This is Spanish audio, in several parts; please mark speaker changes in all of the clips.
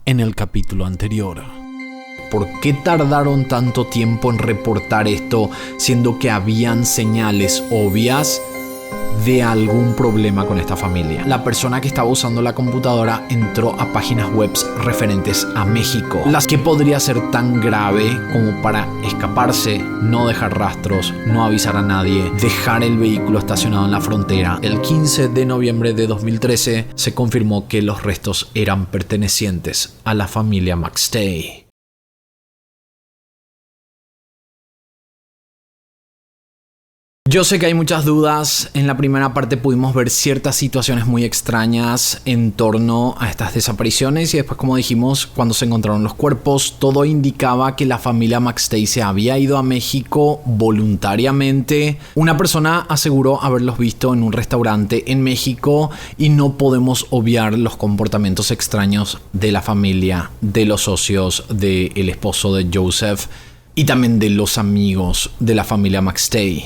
Speaker 1: en el capítulo anterior. ¿Por qué tardaron tanto tiempo en reportar esto, siendo que habían señales obvias de algún problema con esta familia? La persona que estaba usando la computadora entró a páginas web referentes a México, las que podría ser tan grave como para escaparse, no dejar rastros, no avisar a nadie, dejar el vehículo estacionado en la frontera. El 15 de noviembre de 2013 se confirmó que los restos eran pertenecientes a la familia McStay. Yo sé que hay muchas dudas. En la primera parte pudimos ver ciertas situaciones muy extrañas en torno a estas desapariciones y después, como dijimos, cuando se encontraron los cuerpos, todo indicaba que la familia McStay se había ido a México voluntariamente. Una persona aseguró haberlos visto en un restaurante en México y no podemos obviar los comportamientos extraños de la familia, de los socios, del esposo de Joseph y también de los amigos de la familia McStay.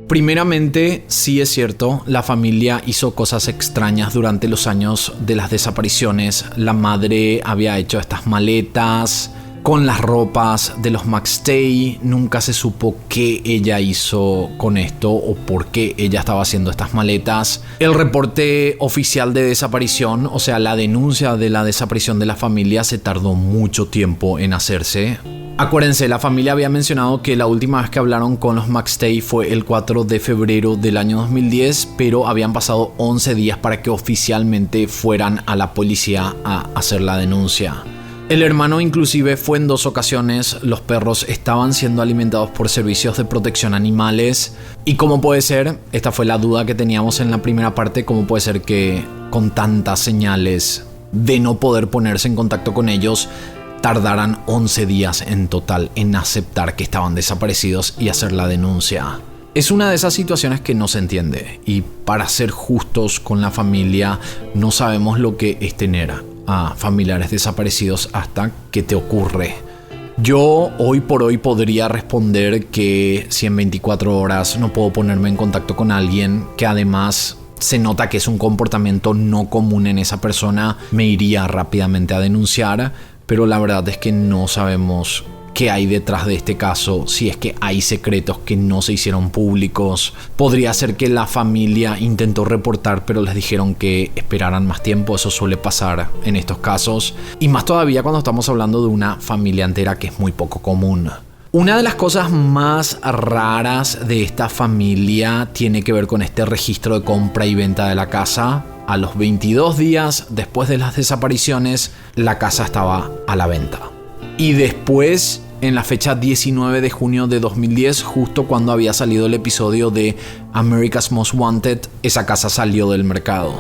Speaker 1: Primeramente, sí es cierto, la familia hizo cosas extrañas durante los años de las desapariciones. La madre había hecho estas maletas con las ropas de los McStay. Nunca se supo qué ella hizo con esto o por qué ella estaba haciendo estas maletas. El reporte oficial de desaparición, o sea, la denuncia de la desaparición de la familia, se tardó mucho tiempo en hacerse. Acuérdense, la familia había mencionado que la última vez que hablaron con los McStay fue el 4 de febrero del año 2010, pero habían pasado 11 días para que oficialmente fueran a la policía a hacer la denuncia. El hermano inclusive fue en 2 ocasiones. Los perros estaban siendo alimentados por servicios de protección animales. ¿Y cómo puede ser? Esta fue la duda que teníamos en la primera parte. ¿Cómo puede ser que con tantas señales de no poder ponerse en contacto con ellos tardaran 11 días en total en aceptar que estaban desaparecidos y hacer la denuncia? Es una de esas situaciones que no se entiende. Y para ser justos con la familia, no sabemos lo que es tener a familiares desaparecidos hasta que te ocurre. Yo hoy por hoy podría responder que si en 24 horas no puedo ponerme en contacto con alguien que además se nota que es un comportamiento no común en esa persona, me iría rápidamente a denunciar, pero la verdad es que no sabemos qué hay detrás de este caso, si es que hay secretos que no se hicieron públicos. Podría ser que la familia intentó reportar, pero les dijeron que esperaran más tiempo. Eso suele pasar en estos casos, y más todavía cuando estamos hablando de una familia entera, que es muy poco común. Una de las cosas más raras de esta familia tiene que ver con este registro de compra y venta de la casa. A los 22 días después de las desapariciones, la casa estaba a la venta. Y después, en la fecha 19 de junio de 2010, justo cuando había salido el episodio de America's Most Wanted, esa casa salió del mercado.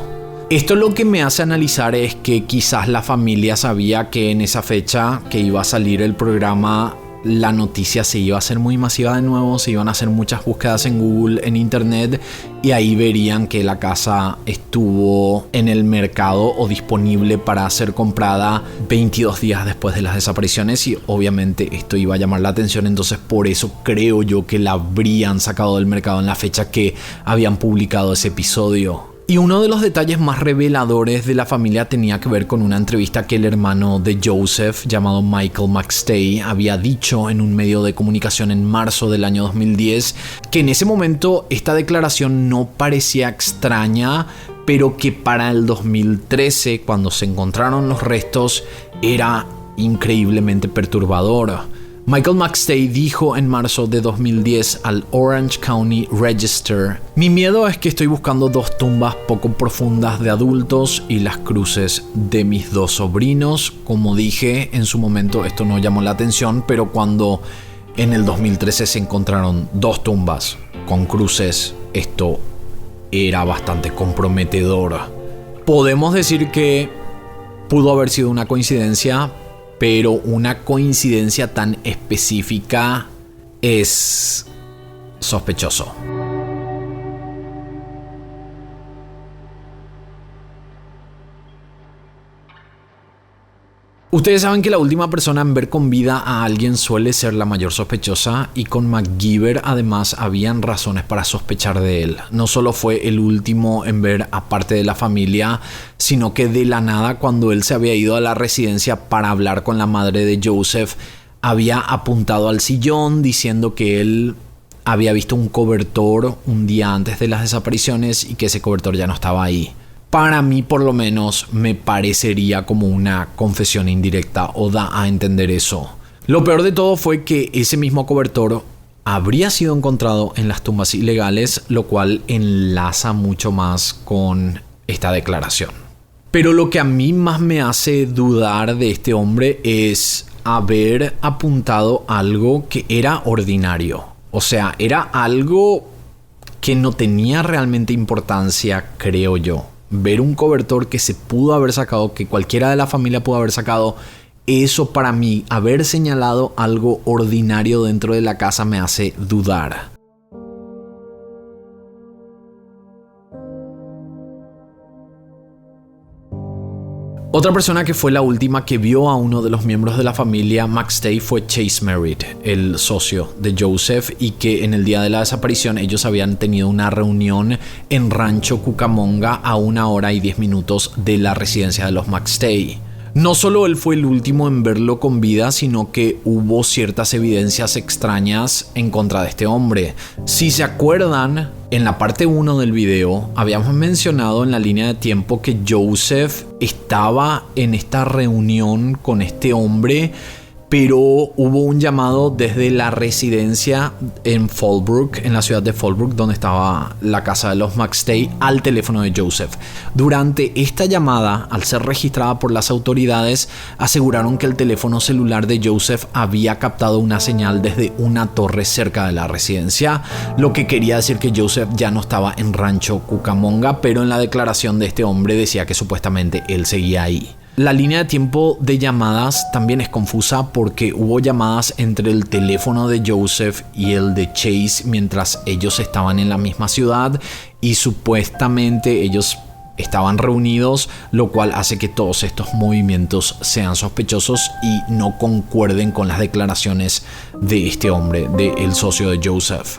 Speaker 1: Esto lo que me hace analizar es que quizás la familia sabía que en esa fecha que iba a salir el programa, la noticia se iba a hacer muy masiva de nuevo, se iban a hacer muchas búsquedas en Google, en internet, y ahí verían que la casa estuvo en el mercado o disponible para ser comprada 22 días después de las desapariciones, y obviamente esto iba a llamar la atención. Entonces por eso creo yo que la habrían sacado del mercado en la fecha que habían publicado ese episodio. Y uno de los detalles más reveladores de la familia tenía que ver con una entrevista que el hermano de Joseph, llamado Michael McStay, había dicho en un medio de comunicación en marzo del año 2010, que en ese momento esta declaración no parecía extraña, pero que para el 2013, cuando se encontraron los restos, era increíblemente perturbador. Michael McStay dijo en marzo de 2010 al Orange County Register: "Mi miedo es que estoy buscando 2 tumbas poco profundas de adultos y las cruces de mis 2 sobrinos". Como dije, en su momento esto no llamó la atención, pero cuando en el 2013 se encontraron 2 tumbas con cruces, esto era bastante comprometedor. Podemos decir que pudo haber sido una coincidencia, pero una coincidencia tan específica es sospechoso. Ustedes saben que la última persona en ver con vida a alguien suele ser la mayor sospechosa, y con MacGyver además habían razones para sospechar de él. No solo fue el último en ver a parte de la familia, sino que de la nada, cuando él se había ido a la residencia para hablar con la madre de Joseph, había apuntado al sillón diciendo que él había visto un cobertor un día antes de las desapariciones y que ese cobertor ya no estaba ahí. Para mí, por lo menos, me parecería como una confesión indirecta, o da a entender eso. Lo peor de todo fue que ese mismo cobertor habría sido encontrado en las tumbas ilegales, lo cual enlaza mucho más con esta declaración. Pero lo que a mí más me hace dudar de este hombre es haber apuntado algo que era ordinario. O sea, era algo que no tenía realmente importancia, creo yo. Ver un cobertor que se pudo haber sacado, que cualquiera de la familia pudo haber sacado, eso para mí, haber señalado algo ordinario dentro de la casa, me hace dudar. Otra persona que fue la última que vio a uno de los miembros de la familia McStay fue Chase Merritt, el socio de Joseph, y que en el día de la desaparición ellos habían tenido una reunión en Rancho Cucamonga a 1 hora y 10 minutos de la residencia de los McStay. No solo él fue el último en verlo con vida, sino que hubo ciertas evidencias extrañas en contra de este hombre. Si se acuerdan, en la parte 1 del video habíamos mencionado en la línea de tiempo que Joseph estaba en esta reunión con este hombre, pero hubo un llamado desde la residencia en Fallbrook, en la ciudad de Fallbrook, donde estaba la casa de los McStay, al teléfono de Joseph. Durante esta llamada, al ser registrada por las autoridades, aseguraron que el teléfono celular de Joseph había captado una señal desde una torre cerca de la residencia, lo que quería decir que Joseph ya no estaba en Rancho Cucamonga, pero en la declaración de este hombre decía que supuestamente él seguía ahí. La línea de tiempo de llamadas también es confusa porque hubo llamadas entre el teléfono de Joseph y el de Chase mientras ellos estaban en la misma ciudad, y supuestamente ellos estaban reunidos, lo cual hace que todos estos movimientos sean sospechosos y no concuerden con las declaraciones de este hombre, del socio de Joseph.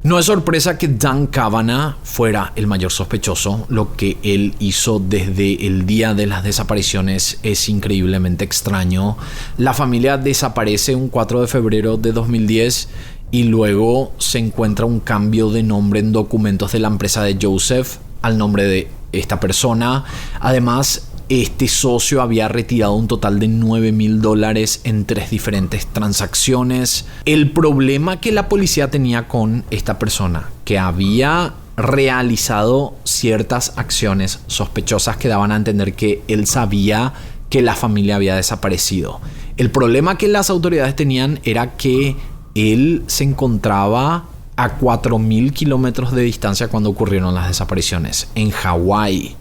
Speaker 1: No es sorpresa que Dan Cavanagh fuera el mayor sospechoso. Lo que él hizo desde el día de las desapariciones es increíblemente extraño. La familia desaparece un 4 de febrero de 2010 y luego se encuentra un cambio de nombre en documentos de la empresa de Joseph al nombre de esta persona. Además, este socio había retirado un total de $9,000 en 3 diferentes transacciones. El problema que la policía tenía con esta persona, que había realizado ciertas acciones sospechosas que daban a entender que él sabía que la familia había desaparecido. El problema que las autoridades tenían era que él se encontraba a 4,000 kilómetros de distancia cuando ocurrieron las desapariciones, en Hawái.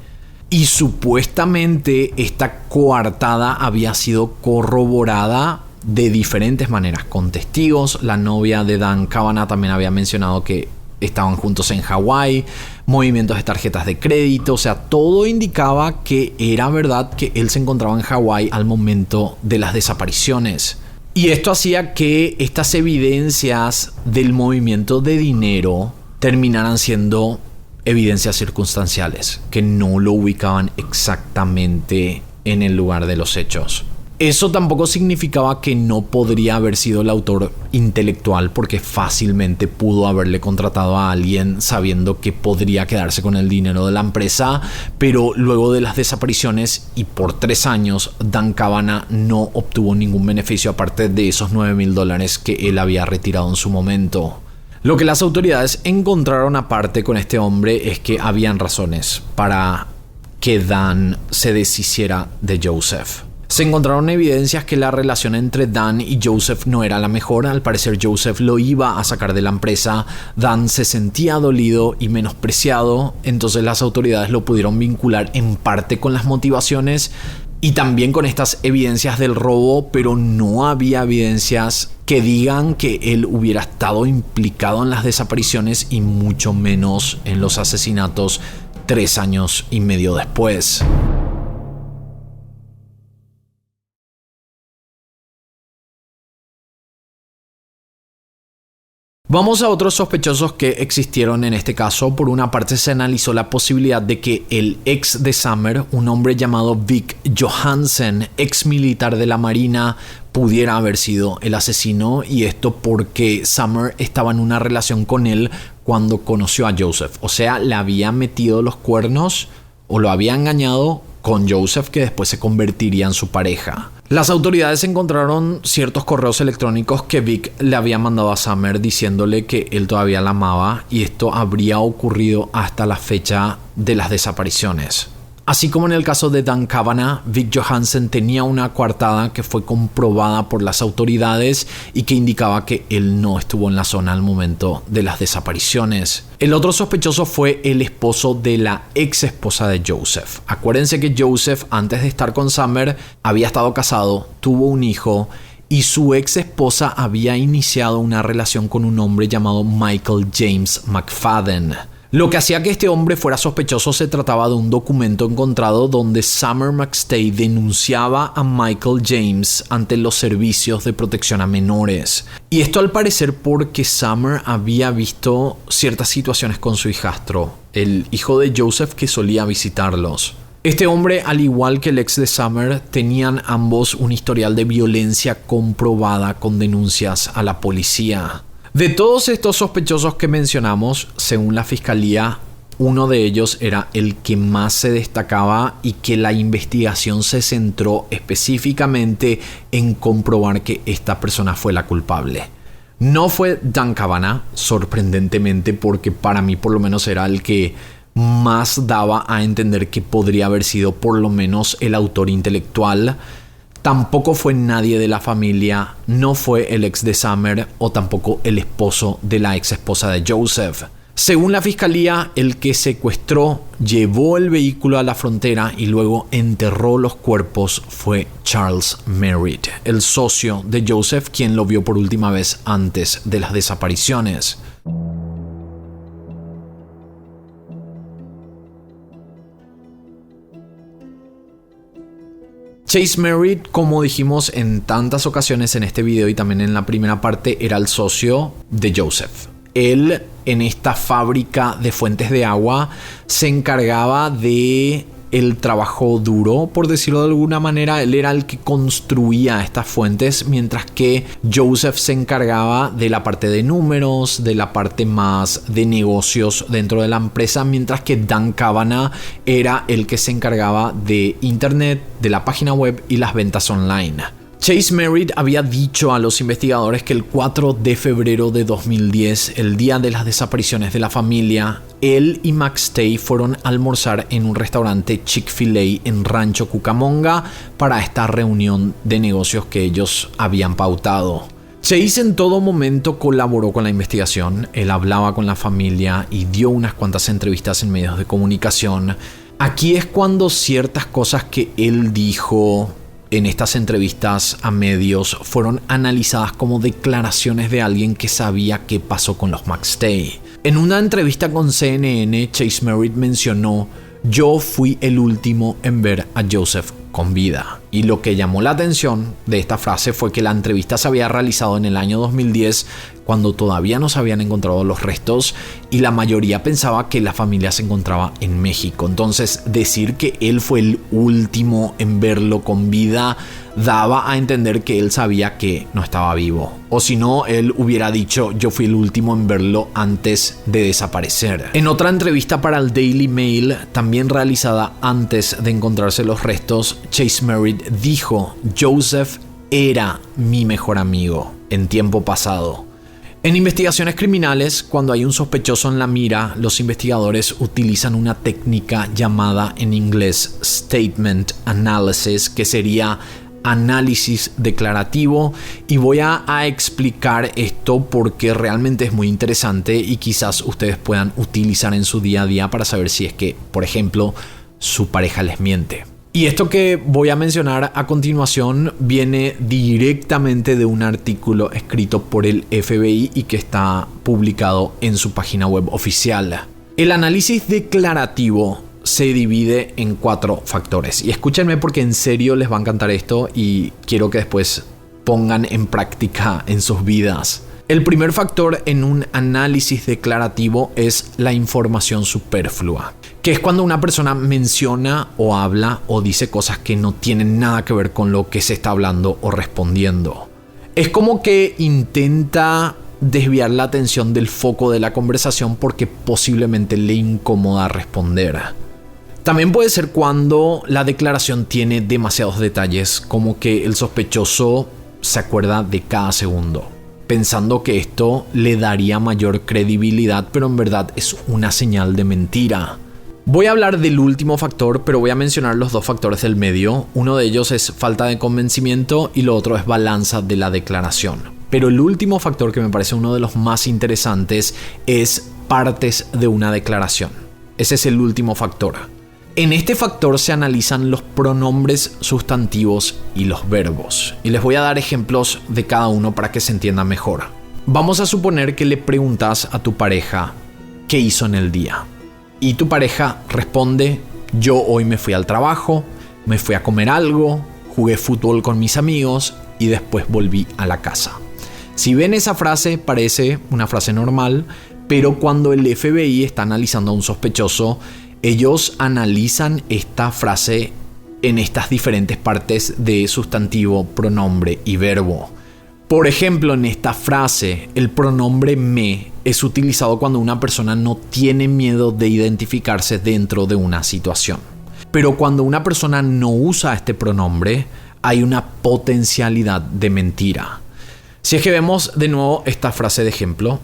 Speaker 1: Y supuestamente esta coartada había sido corroborada de diferentes maneras, con testigos. La novia de Dan Cavanagh también había mencionado que estaban juntos en Hawái, movimientos de tarjetas de crédito, o sea, todo indicaba que era verdad que él se encontraba en Hawái al momento de las desapariciones. Y esto hacía que estas evidencias del movimiento de dinero terminaran siendo evidencias circunstanciales que no lo ubicaban exactamente en el lugar de los hechos. Eso tampoco significaba que no podría haber sido el autor intelectual, porque fácilmente pudo haberle contratado a alguien sabiendo que podría quedarse con el dinero de la empresa, pero luego de las desapariciones y por 3 años, Dan Cavanagh no obtuvo ningún beneficio aparte de esos $9,000 que él había retirado en su momento. Lo que las autoridades encontraron aparte con este hombre es que habían razones para que Dan se deshiciera de Joseph. Se encontraron evidencias que la relación entre Dan y Joseph no era la mejor. Al parecer Joseph lo iba a sacar de la empresa. Dan se sentía dolido y menospreciado, entonces las autoridades lo pudieron vincular en parte con las motivaciones, Y también con estas evidencias del robo, pero no había evidencias que digan que él hubiera estado implicado en las desapariciones y mucho menos en los asesinatos 3 años y medio después. Vamos a otros sospechosos que existieron en este caso. Por una parte, se analizó la posibilidad de que el ex de Summer, un hombre llamado Vic Johansen, ex militar de la Marina, pudiera haber sido el asesino, y esto porque Summer estaba en una relación con él cuando conoció a Joseph. O sea, le había metido los cuernos o lo había engañado con Joseph, que después se convertiría en su pareja. Las autoridades encontraron ciertos correos electrónicos que Vic le había mandado a Summer diciéndole que él todavía la amaba, y esto habría ocurrido hasta la fecha de las desapariciones. Así como en el caso de Dan Cavanagh, Vic Johansen tenía una coartada que fue comprobada por las autoridades y que indicaba que él no estuvo en la zona al momento de las desapariciones. El otro sospechoso fue el esposo de la ex esposa de Joseph. Acuérdense que Joseph, antes de estar con Summer, había estado casado, tuvo un hijo, y su ex esposa había iniciado una relación con un hombre llamado Michael James McFadden. Lo que hacía que este hombre fuera sospechoso se trataba de un documento encontrado donde Summer McStay denunciaba a Michael James ante los servicios de protección a menores. Y esto al parecer porque Summer había visto ciertas situaciones con su hijastro, el hijo de Joseph, que solía visitarlos. Este hombre, al igual que el ex de Summer, tenían ambos un historial de violencia comprobada con denuncias a la policía. De todos estos sospechosos que mencionamos, según la fiscalía, uno de ellos era el que más se destacaba y que la investigación se centró específicamente en comprobar que esta persona fue la culpable. No fue Dan Cavanagh, sorprendentemente, porque para mí por lo menos era el que más daba a entender que podría haber sido por lo menos el autor intelectual. Tampoco fue nadie de la familia, no fue el ex de Summer o tampoco el esposo de la ex esposa de Joseph. Según la fiscalía, el que secuestró, llevó el vehículo a la frontera y luego enterró los cuerpos fue Charles Merritt, el socio de Joseph, quien lo vio por última vez antes de las desapariciones. Chase Merritt, como dijimos en tantas ocasiones en este video y también en la primera parte, era el socio de Joseph. Él, en esta fábrica de fuentes de agua, se encargaba de el trabajo duro, por decirlo de alguna manera. Él era el que construía estas fuentes, mientras que Joseph se encargaba de la parte de números, de la parte más de negocios dentro de la empresa, mientras que Dan Cavanagh era el que se encargaba de internet, de la página web y las ventas online. Chase Merritt había dicho a los investigadores que el 4 de febrero de 2010, el día de las desapariciones de la familia, él y McStay fueron a almorzar en un restaurante Chick-fil-A en Rancho Cucamonga para esta reunión de negocios que ellos habían pautado. Chase en todo momento colaboró con la investigación. Él hablaba con la familia y dio unas cuantas entrevistas en medios de comunicación. Aquí es cuando ciertas cosas que él dijo en estas entrevistas a medios fueron analizadas como declaraciones de alguien que sabía qué pasó con los McStay. En una entrevista con CNN, Chase Merritt mencionó: "Yo fui el último en ver a Joseph con vida". Y lo que llamó la atención de esta frase fue que la entrevista se había realizado en el año 2010, cuando todavía no se habían encontrado los restos y la mayoría pensaba que la familia se encontraba en México. Entonces, decir que él fue el último en verlo con vida daba a entender que él sabía que no estaba vivo. O si no, él hubiera dicho: "Yo fui el último en verlo antes de desaparecer". En otra entrevista para el Daily Mail, también realizada antes de encontrarse los restos, Chase Merritt dijo: "Joseph era mi mejor amigo en tiempo pasado". En investigaciones criminales, cuando hay un sospechoso en la mira, los investigadores utilizan una técnica llamada en inglés Statement Analysis, que sería análisis declarativo, y voy a explicar esto porque realmente es muy interesante y quizás ustedes puedan utilizar en su día a día para saber si es que, por ejemplo, su pareja les miente. Y esto que voy a mencionar a continuación viene directamente de un artículo escrito por el FBI y que está publicado en su página web oficial. El análisis declarativo se divide en 4 factores. Y escúchenme porque en serio les va a encantar esto y quiero que después pongan en práctica en sus vidas. El primer factor en un análisis declarativo es la información superflua, que es cuando una persona menciona o habla o dice cosas que no tienen nada que ver con lo que se está hablando o respondiendo. Es como que intenta desviar la atención del foco de la conversación porque posiblemente le incomoda responder. También puede ser cuando la declaración tiene demasiados detalles, como que el sospechoso se acuerda de cada segundo, pensando que esto le daría mayor credibilidad, pero en verdad es una señal de mentira. Voy a hablar del último factor, pero voy a mencionar los 2 factores del medio. Uno de ellos es falta de convencimiento y lo otro es balanza de la declaración. Pero el último factor, que me parece uno de los más interesantes, es partes de una declaración. Ese es el último factor. En este factor se analizan los pronombres sustantivos y los verbos. Y les voy a dar ejemplos de cada uno para que se entienda mejor. Vamos a suponer que le preguntas a tu pareja qué hizo en el día. Y tu pareja responde: yo hoy me fui al trabajo, me fui a comer algo, jugué fútbol con mis amigos y después volví a la casa. Si ven esa frase, parece una frase normal, pero cuando el FBI está analizando a un sospechoso, ellos analizan esta frase en estas diferentes partes de sustantivo, pronombre y verbo. Por ejemplo, en esta frase, el pronombre me es utilizado cuando una persona no tiene miedo de identificarse dentro de una situación. Pero cuando una persona no usa este pronombre, hay una potencialidad de mentira. Si es que vemos de nuevo esta frase de ejemplo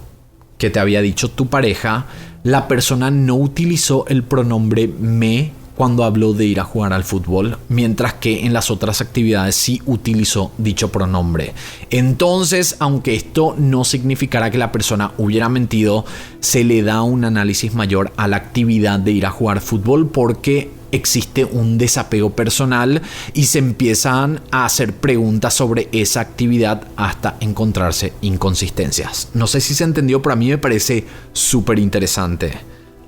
Speaker 1: que te había dicho tu pareja, la persona no utilizó el pronombre me cuando habló de ir a jugar al fútbol, mientras que en las otras actividades sí utilizó dicho pronombre. Entonces, aunque esto no significara que la persona hubiera mentido, se le da un análisis mayor a la actividad de ir a jugar fútbol porque existe un desapego personal y se empiezan a hacer preguntas sobre esa actividad hasta encontrarse inconsistencias. No sé si se entendió, pero a mí me parece súper interesante.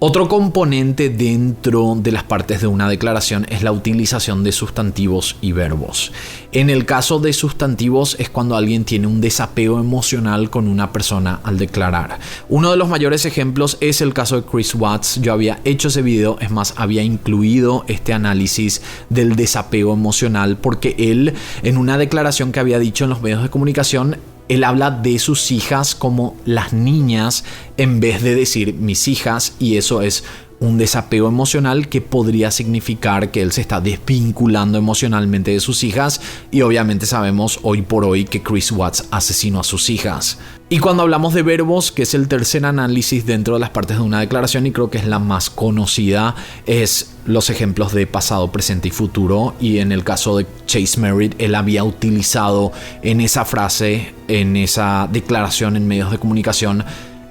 Speaker 1: Otro componente dentro de las partes de una declaración es la utilización de sustantivos y verbos. En el caso de sustantivos es cuando alguien tiene un desapego emocional con una persona al declarar. Uno de los mayores ejemplos es el caso de Chris Watts. Yo había hecho ese video, es más, había incluido este análisis del desapego emocional porque él, en una declaración que había dicho en los medios de comunicación, él habla de sus hijas como las niñas en vez de decir mis hijas, y eso es un desapego emocional que podría significar que él se está desvinculando emocionalmente de sus hijas, y obviamente sabemos hoy por hoy que Chris Watts asesinó a sus hijas. Y cuando hablamos de verbos, que es el tercer análisis dentro de las partes de una declaración y creo que es la más conocida, es los ejemplos de pasado, presente y futuro. Y en el caso de Chase Merritt, él había utilizado en esa frase, en esa declaración en medios de comunicación,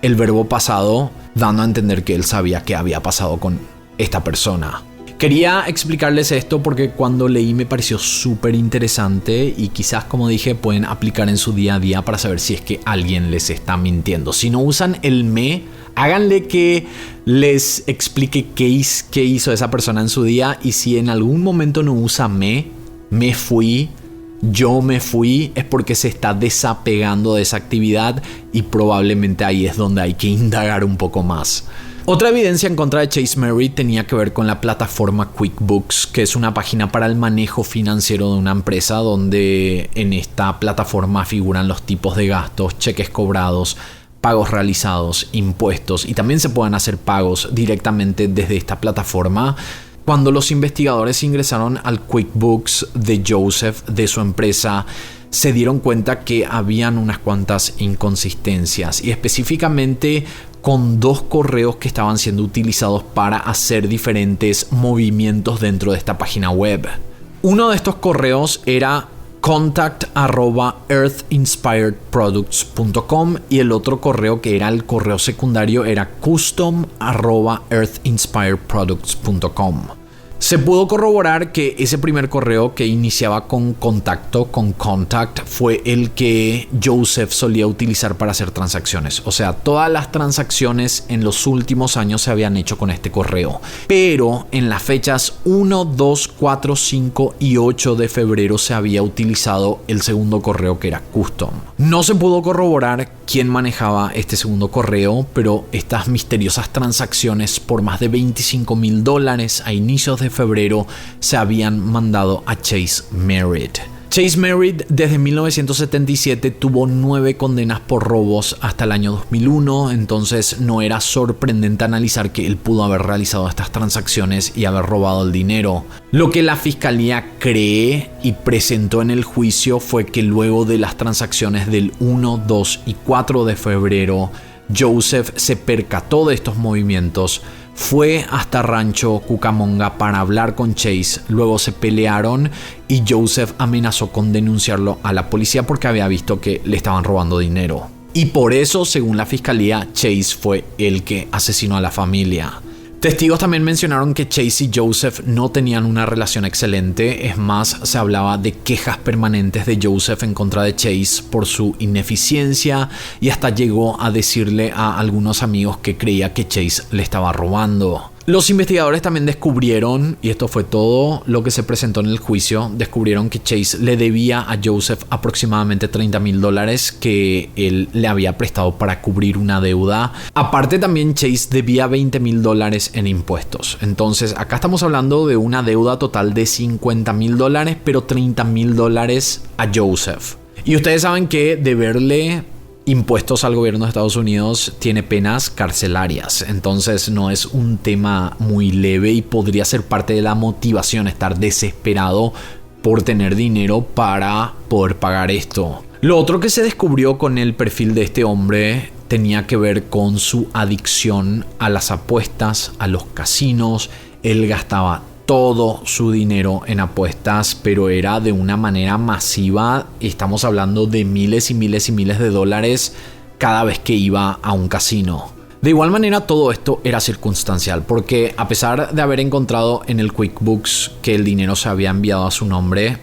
Speaker 1: el verbo pasado, dando a entender que él sabía qué había pasado con esta persona. Quería explicarles esto porque cuando leí me pareció súper interesante y quizás, como dije, pueden aplicar en su día a día para saber si es que alguien les está mintiendo. Si no usan el me, háganle que les explique qué hizo esa persona en su día, y si en algún momento no usa me fui, yo me fui, es porque se está desapegando de esa actividad y probablemente ahí es donde hay que indagar un poco más. Otra evidencia en contra de Chase Merritt tenía que ver con la plataforma QuickBooks, que es una página para el manejo financiero de una empresa, donde en esta plataforma figuran los tipos de gastos, cheques cobrados, pagos realizados, impuestos, y también se pueden hacer pagos directamente desde esta plataforma. Cuando los investigadores ingresaron al QuickBooks de Joseph, de su empresa, se dieron cuenta que habían unas cuantas inconsistencias, y específicamente con 2 correos que estaban siendo utilizados para hacer diferentes movimientos dentro de esta página web. Uno de estos correos era contact@earthinspiredproducts.com y el otro correo, que era el correo secundario, era custom@earthinspiredproducts.com. Se pudo corroborar que ese primer correo que iniciaba con contacto, con contact, fue el que Joseph solía utilizar para hacer transacciones. O sea, todas las transacciones en los últimos años se habían hecho con este correo. Pero en las fechas 1, 2, 4, 5 y 8 de febrero se había utilizado el segundo correo, que era custom. No se pudo corroborar quién manejaba este segundo correo, pero estas misteriosas transacciones por más de $25,000 a inicios de febrero se habían mandado a Chase Merritt. Chase Merritt desde 1977 tuvo 9 condenas por robos hasta el año 2001, entonces no era sorprendente analizar que él pudo haber realizado estas transacciones y haber robado el dinero. Lo que la fiscalía cree y presentó en el juicio fue que luego de las transacciones del 1, 2 y 4 de febrero, Joseph se percató de estos movimientos, fue hasta Rancho Cucamonga para hablar con Chase, luego se pelearon y Joseph amenazó con denunciarlo a la policía porque había visto que le estaban robando dinero. Y por eso, según la fiscalía, Chase fue el que asesinó a la familia. Testigos también mencionaron que Chase y Joseph no tenían una relación excelente, es más, se hablaba de quejas permanentes de Joseph en contra de Chase por su ineficiencia y hasta llegó a decirle a algunos amigos que creía que Chase le estaba robando. Los investigadores también descubrieron, y esto fue todo lo que se presentó en el juicio, descubrieron que Chase le debía a Joseph aproximadamente $30,000 que él le había prestado para cubrir una deuda. Aparte también Chase debía $20,000 en impuestos. Entonces acá estamos hablando de una deuda total de $50,000, pero $30,000 a Joseph. Y ustedes saben que deberle impuestos al gobierno de Estados Unidos tiene penas carcelarias, entonces no es un tema muy leve y podría ser parte de la motivación estar desesperado por tener dinero para poder pagar esto. Lo otro que se descubrió con el perfil de este hombre tenía que ver con su adicción a las apuestas, a los casinos. Él gastaba todo su dinero en apuestas, pero era de una manera masiva. Estamos hablando de miles y miles y miles de dólares cada vez que iba a un casino. De igual manera, todo esto era circunstancial, porque a pesar de haber encontrado en el QuickBooks que el dinero se había enviado a su nombre,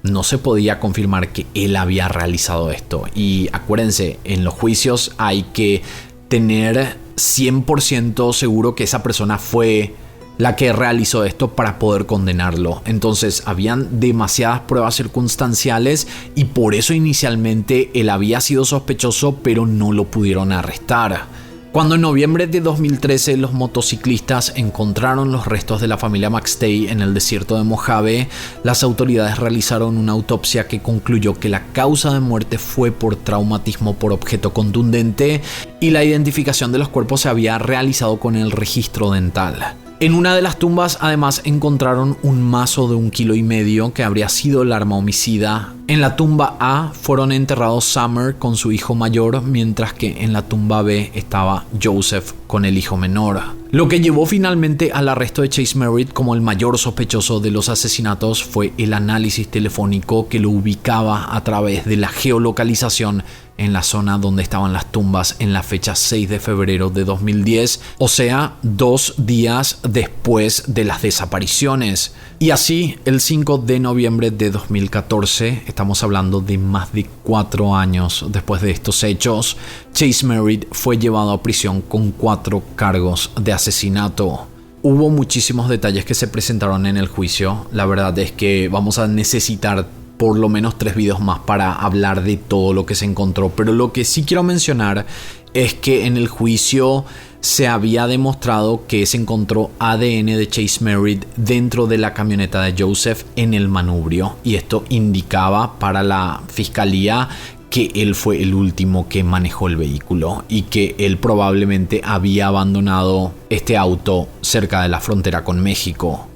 Speaker 1: no se podía confirmar que él había realizado esto. Y acuérdense, en los juicios hay que tener 100% seguro que esa persona fue la que realizó esto para poder condenarlo. Entonces habían demasiadas pruebas circunstanciales y por eso inicialmente él había sido sospechoso, pero no lo pudieron arrestar. Cuando en noviembre de 2013 los motociclistas encontraron los restos de la familia McStay en el desierto de Mojave, las autoridades realizaron una autopsia que concluyó que la causa de muerte fue por traumatismo por objeto contundente y la identificación de los cuerpos se había realizado con el registro dental. En una de las tumbas además encontraron un mazo de 1,5 kilos que habría sido el arma homicida. En la tumba A fueron enterrados Summer con su hijo mayor, mientras que en la tumba B estaba Joseph con el hijo menor. Lo que llevó finalmente al arresto de Chase Merritt como el mayor sospechoso de los asesinatos fue el análisis telefónico que lo ubicaba a través de la geolocalización en la zona donde estaban las tumbas en la fecha 6 de febrero de 2010, o sea, 2 días después de las desapariciones. Y así, el 5 de noviembre de 2014, estamos hablando de más de 4 años después de estos hechos, Chase Merritt fue llevado a prisión con 4 cargos de asesinato. Hubo muchísimos detalles que se presentaron en el juicio. La verdad es que vamos a necesitar por lo menos 3 videos más para hablar de todo lo que se encontró, pero lo que sí quiero mencionar es que en el juicio se había demostrado que se encontró ADN de Chase Merritt dentro de la camioneta de Joseph en el manubrio, y esto indicaba para la fiscalía que él fue el último que manejó el vehículo y que él probablemente había abandonado este auto cerca de la frontera con México.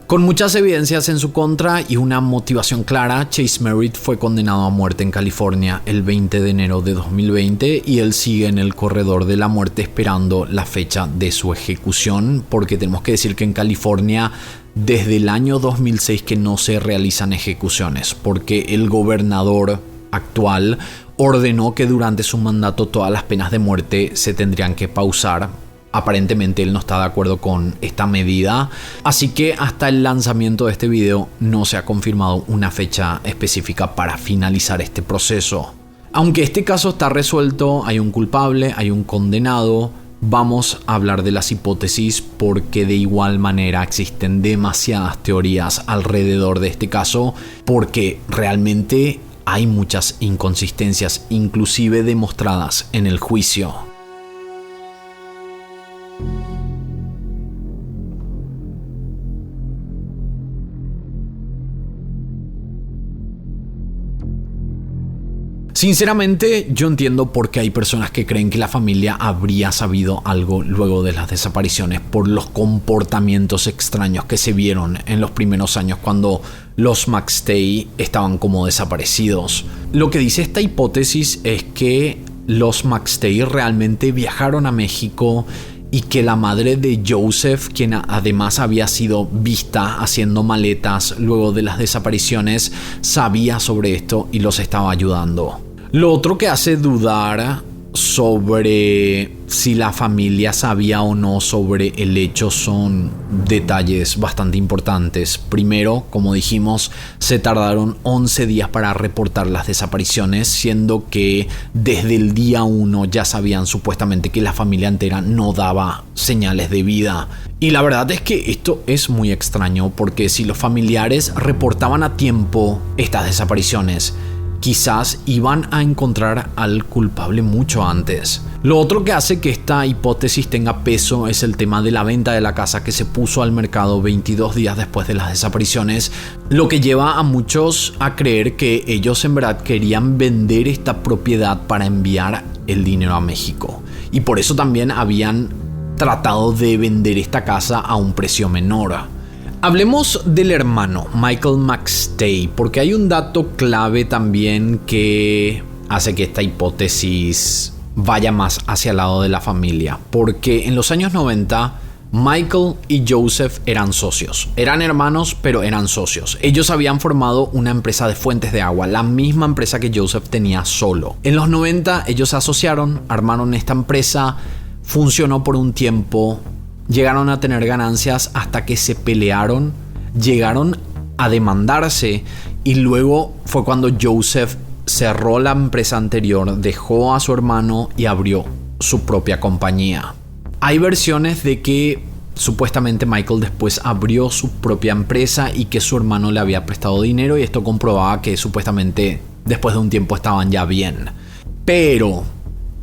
Speaker 1: Con muchas evidencias en su contra y una motivación clara, Chase Merritt fue condenado a muerte en California el 20 de enero de 2020 y él sigue en el corredor de la muerte esperando la fecha de su ejecución, porque tenemos que decir que en California desde el año 2006 que no se realizan ejecuciones, porque el gobernador actual ordenó que durante su mandato todas las penas de muerte se tendrían que pausar Aparentemente él no está de acuerdo con esta medida, así que hasta el lanzamiento de este video no se ha confirmado una fecha específica para finalizar este proceso. Aunque este caso está resuelto, hay un culpable, hay un condenado, vamos a hablar de las hipótesis porque de igual manera existen demasiadas teorías alrededor de este caso porque realmente hay muchas inconsistencias, inclusive demostradas en el juicio. Sinceramente, yo entiendo por qué hay personas que creen que la familia habría sabido algo luego de las desapariciones por los comportamientos extraños que se vieron en los primeros años cuando los McStay estaban como desaparecidos. Lo que dice esta hipótesis es que los McStay realmente viajaron a México y que la madre de Joseph, quien además había sido vista haciendo maletas luego de las desapariciones, sabía sobre esto y los estaba ayudando. Lo otro que hace dudar sobre si la familia sabía o no sobre el hecho son detalles bastante importantes. Primero, como dijimos, se tardaron 11 días para reportar las desapariciones, siendo que desde el día 1 ya sabían supuestamente que la familia entera no daba señales de vida. Y la verdad es que esto es muy extraño porque si los familiares reportaban a tiempo estas desapariciones, quizás iban a encontrar al culpable mucho antes. Lo otro que hace que esta hipótesis tenga peso es el tema de la venta de la casa que se puso al mercado 22 días después de las desapariciones, lo que lleva a muchos a creer que ellos en verdad querían vender esta propiedad para enviar el dinero a México. Y por eso también habían tratado de vender esta casa a un precio menor. Hablemos del hermano, Michael McStay, porque hay un dato clave también que hace que esta hipótesis vaya más hacia el lado de la familia. Porque en los años 90, Michael y Joseph eran socios. Eran hermanos, pero eran socios. Ellos habían formado una empresa de fuentes de agua, la misma empresa que Joseph tenía solo. En los 90, ellos se asociaron, armaron esta empresa, funcionó por un tiempo. Llegaron a tener ganancias hasta que se pelearon, llegaron a demandarse y luego fue cuando Joseph cerró la empresa anterior, dejó a su hermano y abrió su propia compañía. Hay versiones de que supuestamente Michael después abrió su propia empresa y que su hermano le había prestado dinero y esto comprobaba que supuestamente después de un tiempo estaban ya bien. Pero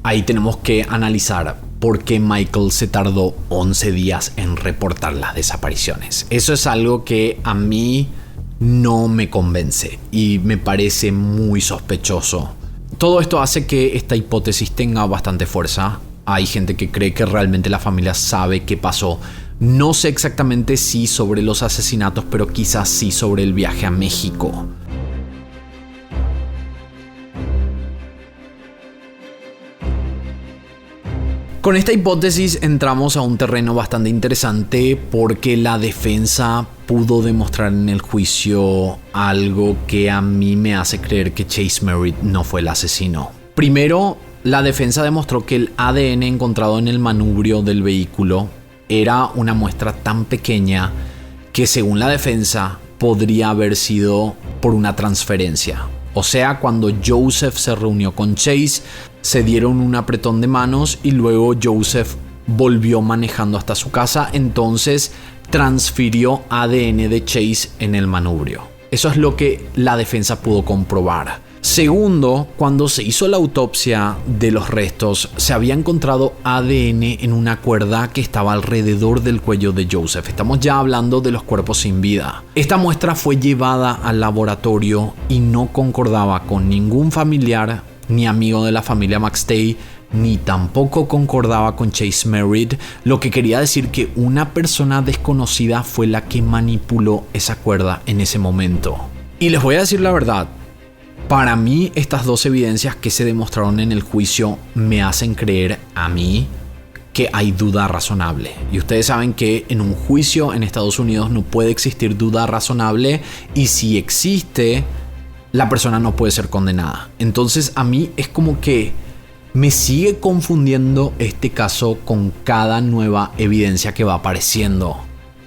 Speaker 1: ahí tenemos que analizar por qué Michael se tardó 11 días en reportar las desapariciones. Eso es algo que a mí no me convence y me parece muy sospechoso. Todo esto hace que esta hipótesis tenga bastante fuerza. Hay gente que cree que realmente la familia sabe qué pasó. No sé exactamente si sobre los asesinatos, pero quizás sí sobre el viaje a México. Con esta hipótesis entramos a un terreno bastante interesante porque la defensa pudo demostrar en el juicio algo que a mí me hace creer que Chase Merritt no fue el asesino. Primero, la defensa demostró que el ADN encontrado en el manubrio del vehículo era una muestra tan pequeña que según la defensa podría haber sido por una transferencia. O sea, cuando Joseph se reunió con Chase, se dieron un apretón de manos y luego Joseph volvió manejando hasta su casa, entonces transfirió ADN de Chase en el manubrio. Eso es lo que la defensa pudo comprobar. Segundo, cuando se hizo la autopsia de los restos, se había encontrado ADN en una cuerda que estaba alrededor del cuello de Joseph. Estamos ya hablando de los cuerpos sin vida. Esta muestra fue llevada al laboratorio y no concordaba con ningún familiar ni amigo de la familia McStay, ni tampoco concordaba con Chase Merritt, lo que quería decir que una persona desconocida fue la que manipuló esa cuerda en ese momento. Y les voy a decir la verdad, para mí estas dos evidencias que se demostraron en el juicio me hacen creer a mí que hay duda razonable. Y ustedes saben que en un juicio en Estados Unidos no puede existir duda razonable y si existe, la persona no puede ser condenada. Entonces a mí es como que Me sigue confundiendo este caso con cada nueva evidencia que va apareciendo.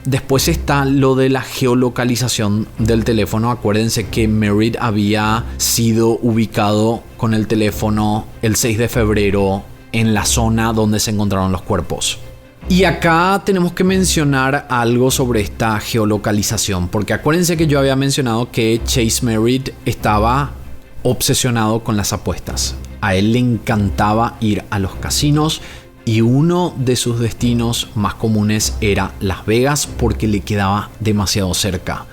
Speaker 1: Después está lo de la geolocalización del teléfono. Acuérdense que Merritt había sido ubicado con el teléfono el 6 de febrero en la zona donde se encontraron los cuerpos. Y acá tenemos que mencionar algo sobre esta geolocalización, porque acuérdense que yo había mencionado que Chase Merritt estaba obsesionado con las apuestas. A él le encantaba ir a los casinos y uno de sus destinos más comunes era Las Vegas porque le quedaba demasiado cerca.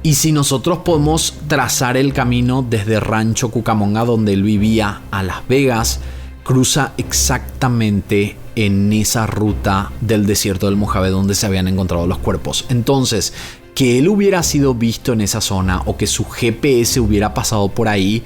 Speaker 1: Y si nosotros podemos trazar el camino desde Rancho Cucamonga, donde él vivía, a Las Vegas, cruza exactamente en esa ruta del desierto del Mojave donde se habían encontrado los cuerpos. Entonces, que él hubiera sido visto en esa zona o que su GPS hubiera pasado por ahí,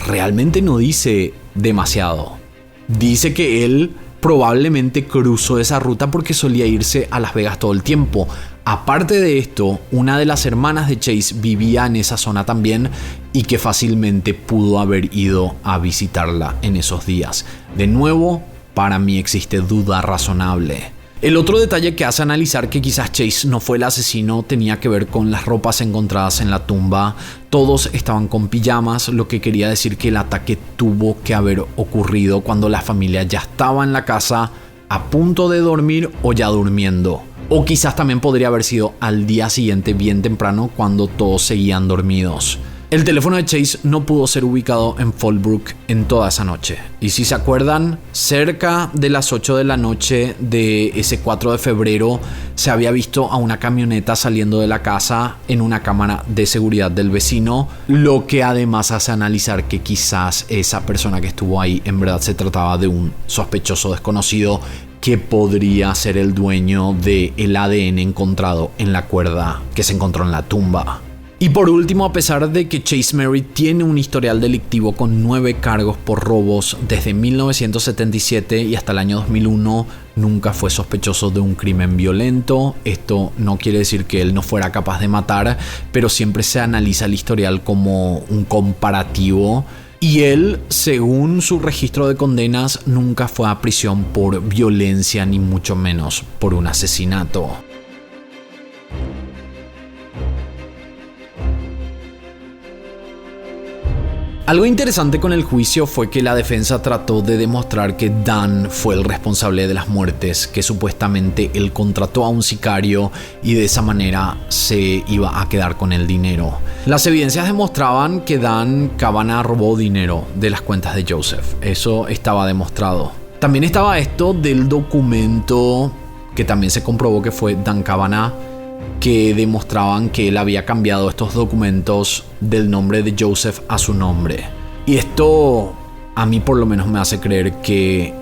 Speaker 1: realmente no dice demasiado. Dice que él probablemente cruzó esa ruta porque solía irse a Las Vegas todo el tiempo. Aparte de esto, una de las hermanas de Chase vivía en esa zona también y que fácilmente pudo haber ido a visitarla en esos días. De nuevo, para mí existe duda razonable. El otro detalle que hace analizar que quizás Chase no fue el asesino tenía que ver con las ropas encontradas en la tumba. Todos estaban con pijamas, lo que quería decir que el ataque tuvo que haber ocurrido cuando la familia ya estaba en la casa, a punto de dormir o ya durmiendo. O quizás también podría haber sido al día siguiente bien temprano cuando todos seguían dormidos. El teléfono de Chase no pudo ser ubicado en Fallbrook en toda esa noche. Y si se acuerdan, cerca de las 8 de la noche de ese 4 de febrero se había visto a una camioneta saliendo de la casa en una cámara de seguridad del vecino, lo que además hace analizar que quizás esa persona que estuvo ahí en verdad se trataba de un sospechoso desconocido que podría ser el dueño del ADN encontrado en la cuerda que se encontró en la tumba. Y por último, a pesar de que Chase Merritt tiene un historial delictivo con 9 cargos por robos desde 1977 y hasta el año 2001, nunca fue sospechoso de un crimen violento. Esto no quiere decir que él no fuera capaz de matar, pero siempre se analiza el historial como un comparativo. Y él, según su registro de condenas, nunca fue a prisión por violencia ni mucho menos por un asesinato. Algo interesante con el juicio fue que la defensa trató de demostrar que Dan fue el responsable de las muertes, que supuestamente él contrató a un sicario y de esa manera se iba a quedar con el dinero. Las evidencias demostraban que Dan Cavanagh robó dinero de las cuentas de Joseph. Eso estaba demostrado. También estaba esto del documento que también se comprobó que fue Dan Cavanagh, que demostraban que él había cambiado estos documentos del nombre de Joseph a su nombre. Y esto a mí por lo menos me hace creer que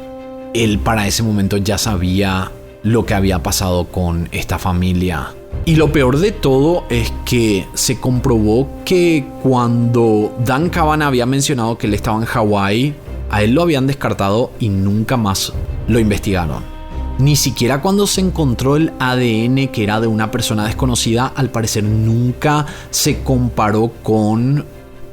Speaker 1: él para ese momento ya sabía lo que había pasado con esta familia. Y lo peor de todo es que se comprobó que cuando Dan Cavanagh había mencionado que él estaba en Hawái, a él lo habían descartado y nunca más lo investigaron. Ni siquiera cuando se encontró el ADN que era de una persona desconocida, al parecer nunca se comparó con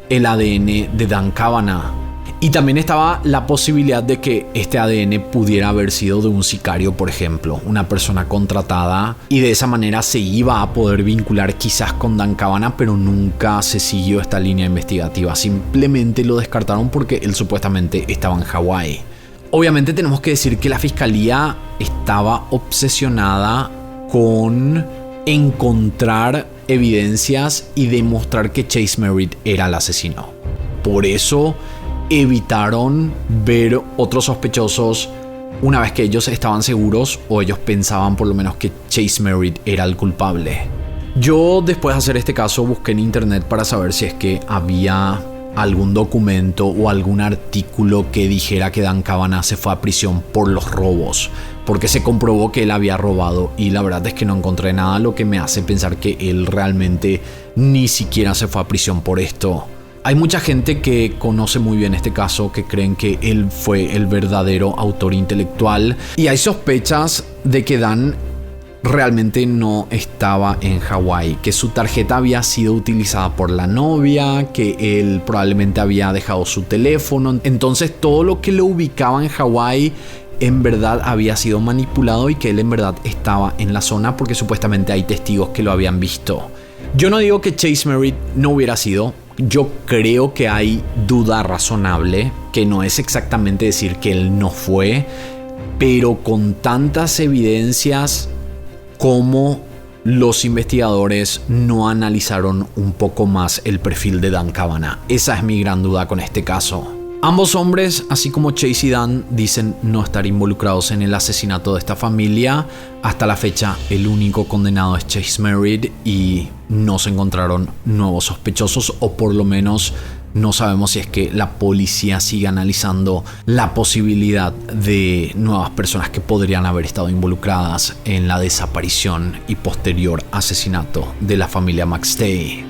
Speaker 1: el ADN de Dan Cavanagh. Y también estaba la posibilidad de que este ADN pudiera haber sido de un sicario, por ejemplo, una persona contratada, y de esa manera se iba a poder vincular quizás con Dan Cavanagh, pero nunca se siguió esta línea investigativa. Simplemente lo descartaron porque él supuestamente estaba en Hawái. Obviamente tenemos que decir que la fiscalía estaba obsesionada con encontrar evidencias y demostrar que Chase Merritt era el asesino. Por eso evitaron ver otros sospechosos una vez que ellos estaban seguros, o ellos pensaban por lo menos que Chase Merritt era el culpable. Yo, después de hacer este caso, busqué en internet para saber si es que había algún documento o algún artículo que dijera que Dan Cavanagh se fue a prisión por los robos, porque se comprobó que él había robado, y la verdad es que no encontré nada, lo que me hace pensar que él realmente ni siquiera se fue a prisión por esto. Hay mucha gente que conoce muy bien este caso, que creen que él fue el verdadero autor intelectual, y hay sospechas de que Dan realmente no estaba en Hawái, que su tarjeta había sido utilizada por la novia, que él probablemente había dejado su teléfono. Entonces todo lo que lo ubicaba en Hawái en verdad había sido manipulado y que él en verdad estaba en la zona porque supuestamente hay testigos que lo habían visto. Yo no digo que Chase Merritt no hubiera sido. Yo creo que hay duda razonable, que no es exactamente decir que él no fue, pero con tantas evidencias, ¿cómo los investigadores no analizaron un poco más el perfil de Dan Cavanagh? Esa es mi gran duda con este caso. Ambos hombres, así como Chase y Dan, dicen no estar involucrados en el asesinato de esta familia. Hasta la fecha, el único condenado es Chase Merritt y no se encontraron nuevos sospechosos, o por lo menos no sabemos si es que la policía sigue analizando la posibilidad de nuevas personas que podrían haber estado involucradas en la desaparición y posterior asesinato de la familia McStay.